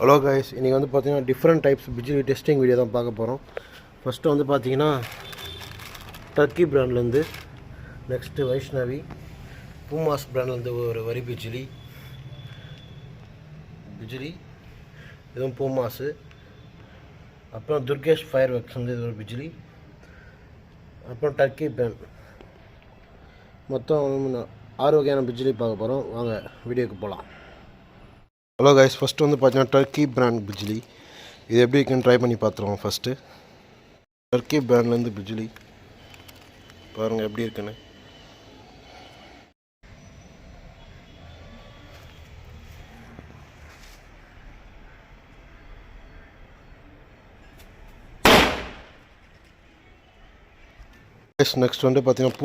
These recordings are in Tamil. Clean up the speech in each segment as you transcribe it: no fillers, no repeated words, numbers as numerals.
ஹலோ கைஸ், இன்றைக்கி வந்து பார்த்தீங்கன்னா டிஃப்ரெண்ட் டைப்ஸ் பிஜிலி டெஸ்டிங் வீடியோ தான் பார்க்க போகிறோம். ஃபஸ்ட்டு வந்து பார்த்தீங்கன்னா டர்க்கி பிராண்ட்லேருந்து, நெக்ஸ்ட்டு வைஷ்ணவி, பூமாஸ் பிராண்ட்லேருந்து ஒரு வரி பிஜிலி இதுவும் பூமாஸு, அப்புறம் துர்கேஷ் ஃபயர் ஒர்க்ஸ் வந்து இது ஒரு பிஜிலி, அப்புறம் டர்க்கி பிராண்ட். மொத்தம் 6 வகையான பிஜிலி பார்க்க போகிறோம். வாங்க வீடியோக்கு போகலாம். ஹலோ கைஸ், ஃபஸ்ட்டு வந்து பார்த்தீங்கன்னா டர்க்கி பிராண்ட் பிஜிலி. இது எப்படி இருக்குன்னு ட்ரை பண்ணி பார்த்துருவோம். ஃபஸ்ட்டு டர்க்கி பிராண்ட்லேருந்து பிஜிலி பாருங்கள் எப்படி இருக்குன்னு. நெக்ஸ்ட் வந்து பார்த்தீங்கன்னா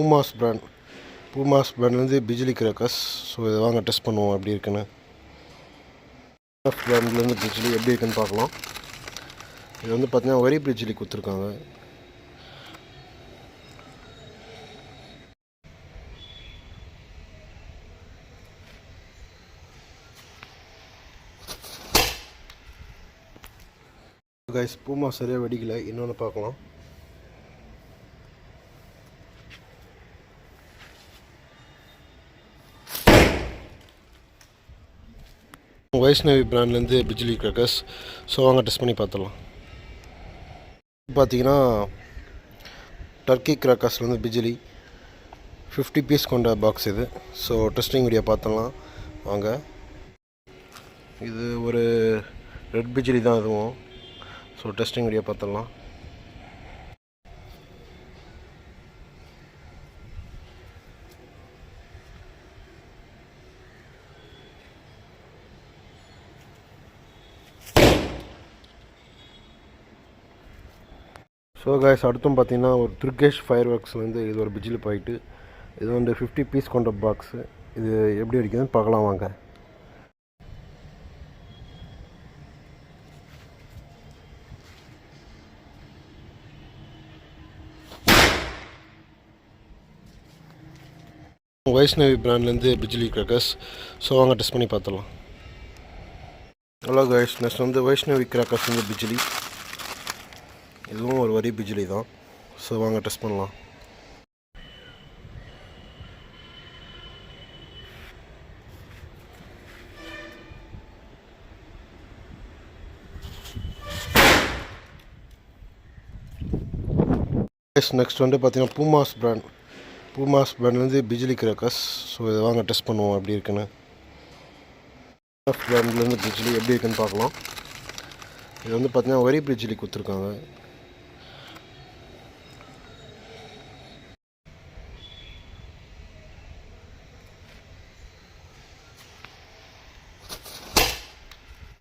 பூமாஸ் பிராண்ட்லேருந்து பிஜிலி கிராக்கர்ஸ். ஸோ இதை வாங்க டெஸ்ட் பண்ணுவோம் எப்படி இருக்குன்னு. பிராண்ட்லேருந்து பிஜிலி எப்படி இருக்குன்னு பார்க்கலாம். இது வந்து பார்த்தீங்கன்னா வரி பிஜிலி கொடுத்துருக்காங்க. கைஸ், பூமா சரியாக வெடிக்கலை. இன்னொன்று பார்க்கலாம். வைஷ்ணவி பிராண்ட்லேருந்து பிஜிலி கிராக்கர்ஸ். ஸோ வாங்க டெஸ்ட் பண்ணி பார்த்துடலாம். பார்த்தீங்கன்னா டர்க்கி கிராக்கர்ஸ்லேருந்து பிஜிலி 50 பீஸ் கொண்ட பாக்ஸ் இது. ஸோ டெஸ்டிங் வீடியோ பார்த்துடலாம் வாங்க. இது ஒரு ரெட் பிஜிலி தான் இதுவும். ஸோ டெஸ்டிங் வீடியோ பார்த்துடலாம். ஸோ கைஸ், அடுத்தும் பார்த்தீங்கன்னா ஒரு துர்கேஷ் ஃபயர் ஒர்க்ஸ்லேருந்து இது ஒரு பிஜிலி போயிட்டு, இது வந்து 50 பீஸ் கொண்ட பாக்ஸு. இது எப்படி அடிக்குதுன்னு பார்க்கலாம் வாங்க. வைஷ்ணவி பிராண்ட்லேருந்து பிஜிலி கிராக்கர்ஸ். ஸோ வாங்க டெஸ்ட் பண்ணி பார்த்துடலாம். ஹலோ கைஸ், நெக்ஸ்ட் வந்து வைஷ்ணவி கிராக்கர்ஸ் வந்து பிஜிலி. இதுவும் ஒரு வரி பிஜிலி தான். ஸோ வாங்க டெஸ்ட் பண்ணலாம். நெக்ஸ்ட் வந்து பார்த்தீங்கன்னா பூமாஸ் பிராண்ட்லேருந்து பிஜிலி கிராக்கர்ஸ். ஸோ இதை வாங்க டெஸ்ட் பண்ணுவோம் எப்படி இருக்குன்னு. பிராண்ட்லேருந்து பிஜிலி எப்படி இருக்குன்னு பார்க்கலாம். இது வந்து பார்த்தீங்கன்னா வரி பிஜிலி கொடுத்துருக்காங்க.